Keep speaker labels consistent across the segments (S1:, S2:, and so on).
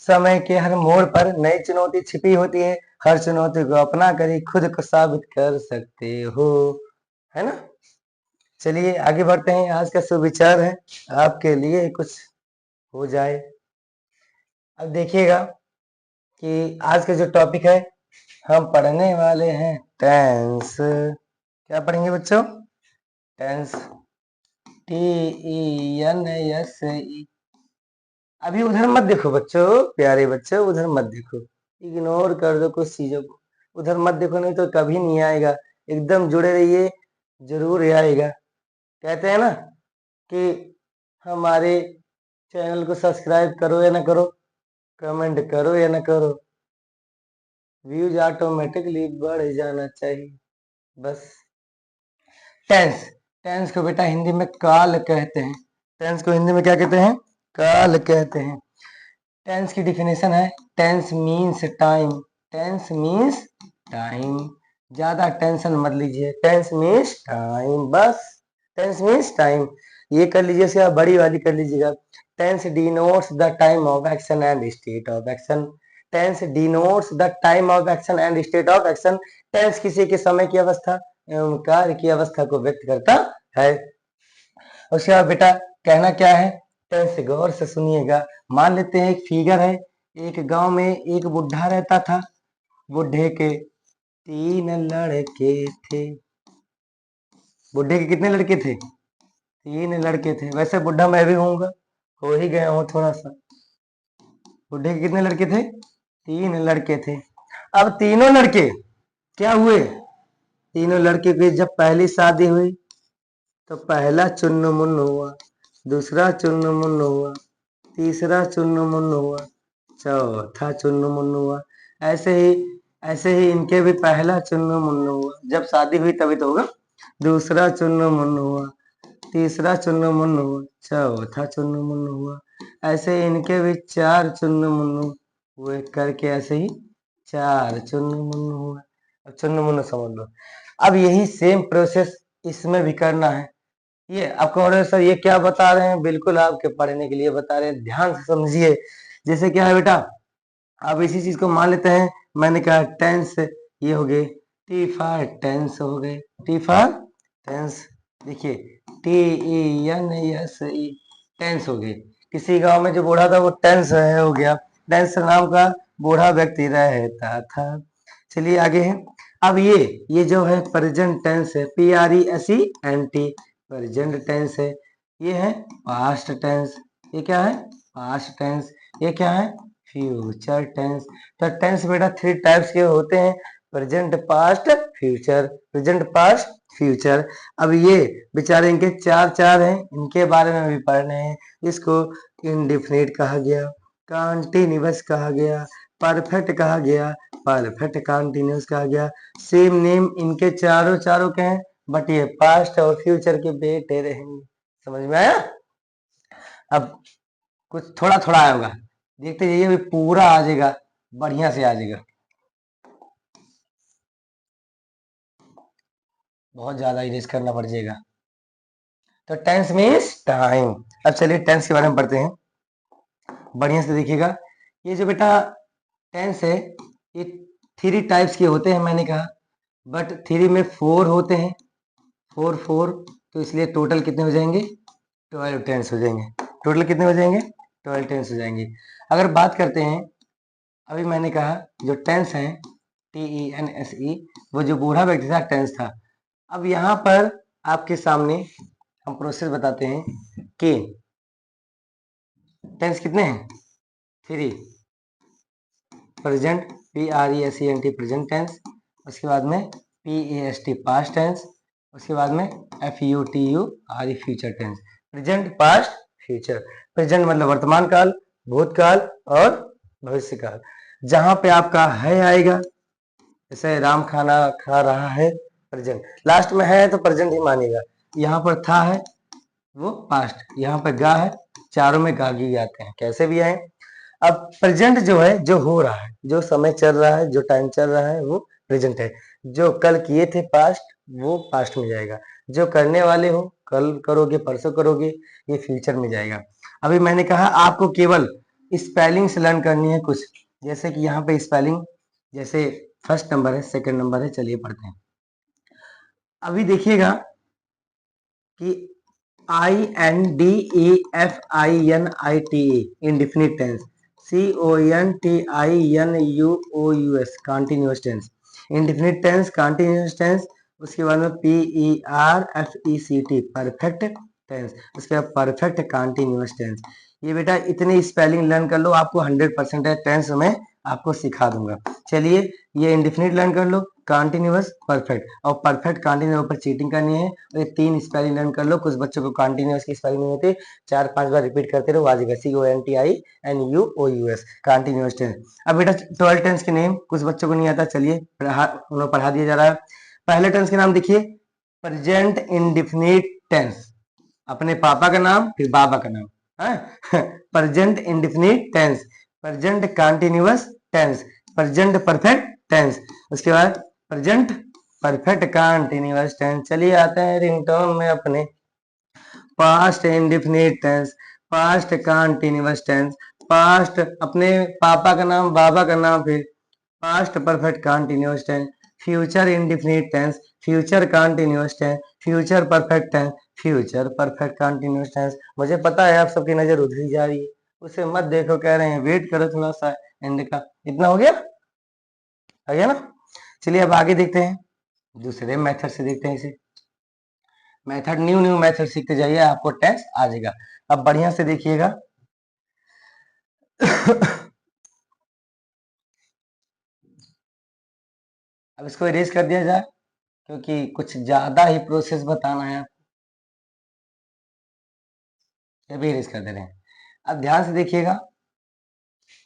S1: समय के हर मोड़ पर नई चुनौती छिपी होती है। हर चुनौती को अपना कर खुद को साबित कर सकते हो, है ना। चलिए आगे बढ़ते हैं। आज का सुविचार है आपके लिए कुछ हो जाए। अब देखिएगा कि आज का जो टॉपिक है हम पढ़ने वाले हैं टेंस। क्या पढ़ेंगे बच्चों? Tense, TENS। अभी उधर मत देखो बच्चों, प्यारे बच्चों, उधर मत देखो, इग्नोर कर दो कुछ चीजों को। उधर मत देखो, नहीं तो कभी नहीं आएगा। एकदम जुड़े रहिए, जरूर आएगा। कहते हैं ना कि हमारे चैनल को सब्सक्राइब करो या ना करो, कमेंट करो या ना करो, व्यूज ऑटोमेटिकली बढ़ जाना चाहिए बस। टेंस, टेंस को बेटा हिंदी में काल कहते हैं। टेंस को हिंदी में क्या कहते हैं? काल कहते हैं। टेंस की डिफिनेशन है tense means time. Tense means time, ज्यादा टेंशन मत लीजिए। टेंस मीन्स टाइम, बस टेंस मीन्स टाइम। ये कर लीजिए, इसके बड़ी वाली कर लीजिएगा। Tense denotes the time of action and state of action. Tense denotes the time of action and state of action. Tense किसी के समय की अवस्था एवं कार्य की अवस्था को व्यक्त करता है। उसके बाद बेटा कहना क्या है, टेंस गौर से सुनिएगा। मान लेते हैं एक फिगर है, एक गांव में एक बुढ़ा रहता था। बुढ़े के 3 लड़के थे। बुढ़े के कितने लड़के थे? 3 लड़के थे। वैसे बुढ़ा मैं भी हूँगा, हो ही गया हूँ थोड़ा सा। बुढ़े के कितने लड़के थे? 3 लड़के थे। अब तीनों लड़के क्या हुए? तीनों लड़के की जब पहली शादी हुई तो पहला चुन्न मुन्न हुआ, दूसरा चुन्न मुन्न हुआ, तीसरा चुन्न मुन्न हुआ, चौथा चुन्न मुन्न हुआ। ऐसे ही इनके भी पहला चुन्न मुन्न हुआ, जब शादी हुई तभी तो होगा। दूसरा चुन्न मुन्न हुआ, तीसरा चुन्न मुन्न हुआ, चौथा चुन्न मुन्न हुआ। ऐसे ही इनके भी 4 चुन्न मुन्न हुए, करके ऐसे ही 4 चुन्न मुन्न हुआ। अब चुन्न मुन्न समझ लो। अब यही सेम प्रोसेस इसमें भी करना है। ये आपको ऑर्डर सर ये क्या बता रहे हैं? बिल्कुल आपके पढ़ने के लिए बता रहे हैं, ध्यान से समझिए। जैसे क्या है बेटा, आप इसी चीज को मान लेते हैं। मैंने कहा टेंस, ये हो गए टी फॉर टेंस हो गए, टी फॉर टेंस। देखिए TENSE, टेंस हो गए। किसी गांव में जो बूढ़ा था वो टेंस है हो गया। टेंस नाम का बूढ़ा व्यक्ति रहता था। चलिए आगे है। अब ये जो है प्रेजेंट टेंस है, PRESENT, प्रेजेंट टेंस है। ये है पास्ट टेंस। ये क्या है? Past tense. ये क्या है? Future tense. तो टेंस बेटा 3 टाइप्स के होते हैं, present, past, future. Present, past, future. अब ये बेचारे इनके 4 हैं, इनके बारे में भी पढ़ने हैं। इसको इंडिफिनिट कहा गया, कॉन्टिन्यूअस कहा गया, परफेक्ट कहा गया, परफेक्ट कॉन्टिन्यूअस कहा गया। सेम नेम इनके चारों के हैं, बट ये पास्ट और फ्यूचर के बेटे रहेंगे। समझ में आया? अब कुछ थोड़ा थोड़ा आया होगा, देखते जाइए, अभी पूरा आ जाएगा, बढ़िया से आ जाएगा। बहुत ज्यादा इरेज करना पड़ जाएगा। तो टेंस मीन्स टाइम। अब चलिए टेंस के बारे में पढ़ते हैं, बढ़िया से देखिएगा। ये जो बेटा टेंस है, ये 3 टाइप्स के होते हैं मैंने कहा, बट 3 में 4 होते हैं। 4 तो इसलिए टोटल कितने हो जाएंगे? 12 टेंस हो जाएंगे। टोटल कितने हो जाएंगे? 12 टेंस हो जाएंगे। अगर बात करते हैं, अभी मैंने कहा जो टेंस है TENSE, वो जो बूढ़ा व्यक्ति था टेंस था। अब यहाँ पर आपके सामने हम प्रोसेस बताते हैं कि टेंस कितने हैं? 3। Present, PRESENT, present tense. उसके बाद में PAST, पास्ट टेंस। उसके बाद में FUTURE, future tense. Present, past, future. Present मतलब वर्तमान काल, भूतकाल और भविष्य काल। जहां पे आपका है आएगा, जैसे राम खाना खा रहा है, प्रेजेंट। लास्ट में है तो प्रेजेंट ही मानेगा। यहाँ पर था है वो पास्ट, यहाँ पर गा है, चारों में गागी आते हैं, कैसे भी आए। अब प्रेजेंट जो है, जो हो रहा है, जो समय चल रहा है, जो टाइम चल रहा है, वो प्रेजेंट है। जो कल किए थे पास्ट, वो पास्ट में जाएगा। जो करने वाले हो, कल करोगे, परसों करोगे, ये फ्यूचर में जाएगा। अभी मैंने कहा आपको केवल स्पेलिंग से लर्न करनी है कुछ, जैसे कि यहाँ पे स्पेलिंग, जैसे फर्स्ट नंबर है, सेकंड नंबर है, चलिए पढ़ते हैं। अभी देखिएगा कि INDEFINITE indefinite tense, CONTINUOUS continuous tense, indefinite tense, continuous tense, उसके बाद में PERFECT परफेक्ट टेंस, उसके बाद परफेक्ट कॉन्टिन्यूअस टेंस। ये बेटा इतनी स्पेलिंग लर्न कर लो, आपको 100% टेंस में आपको सिखा दूंगा। चलिए ये इंडिफिनिट लर्न कर लो, कॉन्टिन्यूअस, परफेक्ट, और परफेक्ट कॉन्टिन्यूअस पर चीटिंग करनी है। और ये 3 स्पेलिंग लर्न कर लो। कुछ बच्चों को कॉन्टिन्यूअस की स्पेलिंग नहीं होती, 4-5 बार रिपीट करते रहो, आ जाएगा CONTINUOUS कॉन्टिन्यूअस टेंस। अब बेटा 12 टेंस के नेम कुछ बच्चों को नहीं आता, चलिए पढ़ा दिया जा रहा है। पहले टेंस के नाम देखिए, प्रेजेंट इंडिफिनिट टेंस, अपने पापा का नाम फिर बाबा का नाम है। Present indefinite tense, present continuous tense, present perfect tense, उसके बाद प्रेजेंट परफेक्ट कॉन्टिन्यूअस टेंस। चलिए आते हैं रिंगटोन में अपने, past indefinite tense, past continuous tense, past अपने पापा का नाम बाबा का नाम फिर past perfect continuous tense, future indefinite tense, future continuous tense, future perfect tense, future perfect continuous tense. मुझे पता है आप सबकी नजर उधर ही जा रही है, उसे मत देखो, कह रहे हैं वेट करो थोड़ा सा एंड का। इतना हो गया ना। चलिए अब आगे देखते हैं, दूसरे मेथड से देखते हैं इसे। मेथड न्यू मेथड सीखते जाइए, आपको टेंस आ जाएगा। अब बढ़िया से देखिएगा। अब इसको इरेज कर दिया जाए, क्योंकि कुछ ज्यादा ही प्रोसेस बताना है, ये भी इरेज कर दे रहे हैं। अब ध्यान से देखिएगा,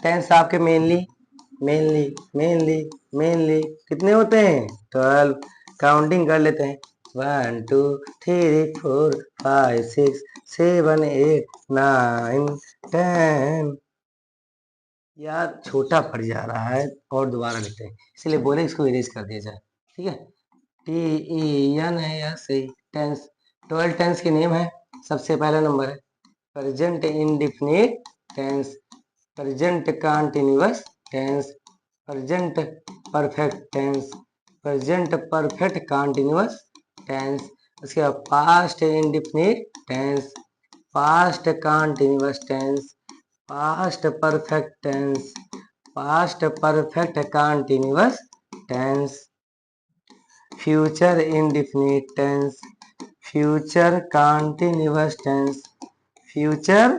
S1: टेंस आपके मेनली मेनली मेनली मेनली कितने होते हैं? 12। काउंटिंग कर लेते हैं, 1 2 3 4 5 6 7 8 9 10। यार छोटा पड़ जा रहा है, और दोबारा लेते हैं, इसलिए बोले इसको इरेज कर दिया जाए, ठीक है। TEN है या सही टेंस, 12 टेंस के नेम है। सबसे पहला नंबर है present indefinite tense, present continuous tense, present perfect tense, present perfect continuous tense, उसके बाद past indefinite tense, past continuous tense, past perfect tense, past perfect continuous tense, future indefinite tense, future continuous tense, future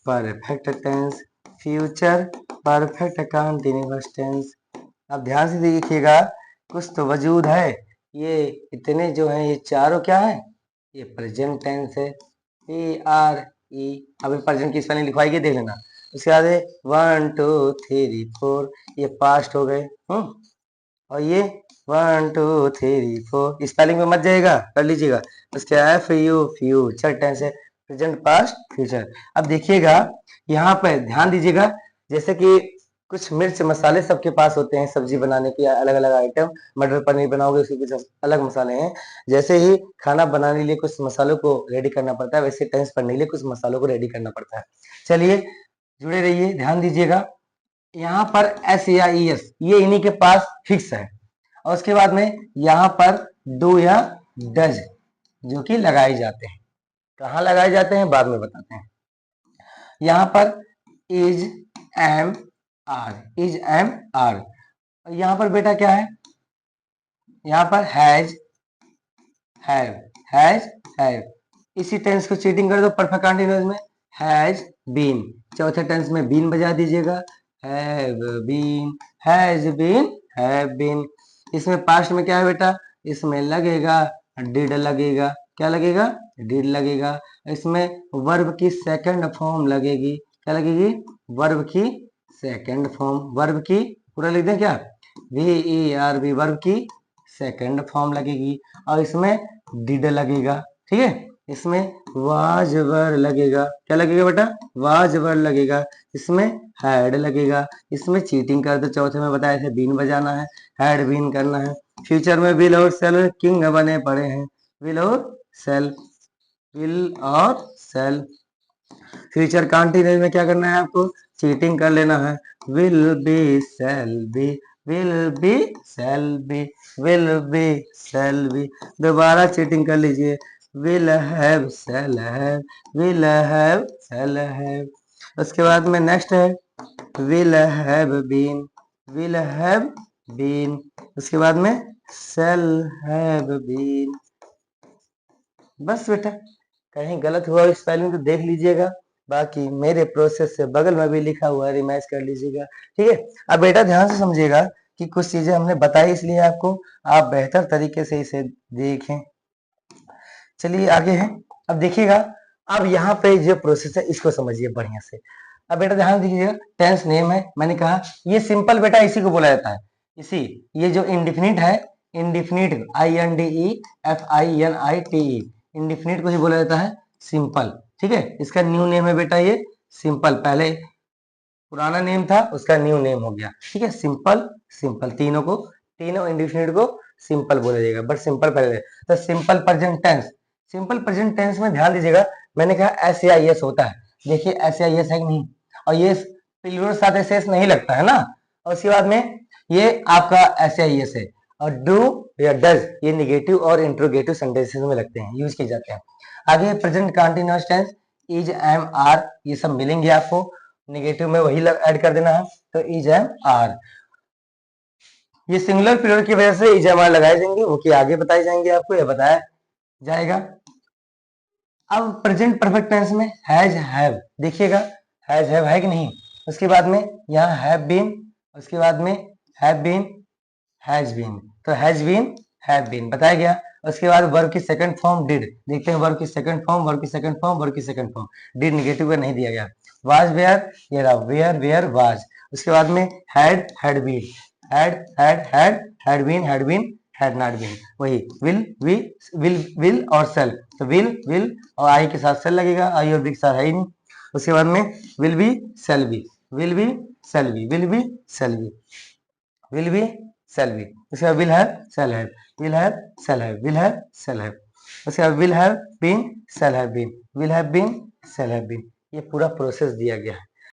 S1: perfect tense, future perfect continuous tense. अब ध्यान से देखिएगा, कुछ तो वजूद है, ये इतने जो हैं ये चारों क्या है? ये प्रेजेंट टेंस है, PRE। अभी प्रेजेंट की स्पेलिंग लिखवाइए, देख लेना। उसके बाद 1 2 3 4 ये पास्ट हो गए, और ये 1 2 3 4 स्पेलिंग में मत जाएगा, कर लीजिएगा। उसके FU फ्यूचर टेंस है, प्रेजेंट पास्ट फ्यूचर। अब देखिएगा यहाँ पर ध्यान दीजिएगा, जैसे कि कुछ मिर्च मसाले सबके पास होते हैं सब्जी बनाने के अलग अलग आइटम, मटर पनीर बनाओगे उसके कुछ अलग मसाले हैं। जैसे ही खाना बनाने के लिए कुछ मसालों को रेडी करना पड़ता है, वैसे टेंस पढ़ने के लिए कुछ मसालों को रेडी करना पड़ता है। चलिए जुड़े रहिए, ध्यान दीजिएगा। यहाँ पर SAIS ये इन्हीं के पास फिक्स है, और उसके बाद में यहाँ पर डू या डज जो कि लगाए जाते हैं। कहाँ लगाए जाते हैं बाद में बताते हैं। यहाँ पर इज एम आर, यहाँ पर बेटा क्या है? यहाँ पर हैज हैव। इसी टेंस को चीटिंग कर दो परफेक्ट कंटीन्यूअस में, हैज बीन। चौथे टेंस में बीन बजा दीजिएगा, have been, has been, have been. इसमें पास्ट में क्या है बेटा? इसमें लगेगा डिड लगेगा, क्या लगेगा? डिड लगेगा। इसमें वर्ब की सेकंड फॉर्म लगेगी, क्या लगेगी? वर्ब की सेकंड फॉर्म, वर्ब की पूरा लिख दें क्या? VERB वर्ब की सेकंड फॉर्म लगेगी, और इसमें डिड लगेगा, ठीक है। इसमें वाज वर लगेगा, क्या लगेगा बेटा? वाज वर लगेगा। इसमें हैड लगेगा। इसमें चीटिंग कर दो, चौथे में बताया थे बीन बजाना है, हैड बीन करना है। फ्यूचर में विल और सेल किंग बने पड़े हैं, विल और सेल, विल और सेल। फ्यूचर कंटिन्यूस में क्या करना है आपको, चीटिंग कर लेना है, will be shall be, will be shall be, will be shall be, दोबारा चीटिंग कर लीजिए, will have shall have, will have shall have. उसके बाद में नेक्स्ट है will have been, will have been. उसके बाद में शैल हैव बीन। बस बेटा, कहीं गलत हुआ स्पेलिंग तो देख लीजिएगा, बाकी मेरे प्रोसेस से बगल में भी लिखा हुआ है, रिमाइज कर लीजिएगा, ठीक है। अब बेटा ध्यान से समझिएगा कि कुछ चीजें हमने बताई इसलिए आपको, आप बेहतर तरीके से इसे देखें। चलिए आगे है, अब देखिएगा, अब यहाँ पे जो प्रोसेस है इसको समझिए बढ़िया से। अब बेटा ध्यान दीजिएगा, टेंस नेम है, मैंने कहा ये सिंपल बेटा इसी को बोला जाता है, इसी, ये जो इंडिफिनिट है, इंडिफिनिट INDEFINITE, इंडिफिनिट को ही बोला जाता है सिंपल, ठीक है। इसका न्यू नेम है बेटा ये सिंपल, पहले पुराना नेम था उसका न्यू नेम हो गया, ठीक है। सिंपल सिंपल, तीनों को, तीनों इंडिफिनिट को सिंपल बोला जाएगा, बट सिंपल पहले। तो simple present tense, simple present tense में ध्यान दीजिएगा, मैंने कहा SAIS होता है, देखिए SAIS है कि नहीं, और ये प्लूरल साथ SS नहीं लगता है ना, और उसके बाद में ये आपका SAIS है, और डू या डज ये निगेटिव और इंट्रोगेटिव सेंटेंसेस में लगते हैं, यूज किए जाते हैं। आगे present continuous tense, is am are ये सब मिलेंगे आपको, निगेटिव में वही ऐड कर देना है, तो इज एम आर, ये सिंगुलर प्लूरल की वजह से इज एम आर लगाए जाएंगे, वो की आगे बताए जाएंगे आपको, ये बताया जाएगा। अब प्रेजेंट परफेक्ट टेंस में हैज हैव, देखिएगा हैज हैव है कि नहीं, उसके बाद में यहाँ हैव बीन, उसके बाद में हैव बीन, हैज बीन, तो हैज बीन हैव बीन बताया गया। उसके बाद वर्ब की सेकंड फॉर्म डिड, देखते हैं वर्ब की सेकंड फॉर्म, वर्ब की सेकंड फॉर्म, वर्ब की सेकंड फॉर्म, डिड निगेटिव का नहीं दिया गया। वाज वेयर, ये रहा वेयर वेयर वाज। उसके बाद में had been, had been, had not been, वही विल और सेल, तो विल और आई के साथ सेल लगेगा, आई और बी के साथ है ही नहीं। उसके बाद में will be shall be, will be shall be, will be shall be, will be shall be. उसके बाद will have shall have, will have shall have, will have shall have. उसके बाद will have been shall have been, will have been shall have been, ये पूरा process दिया गया है।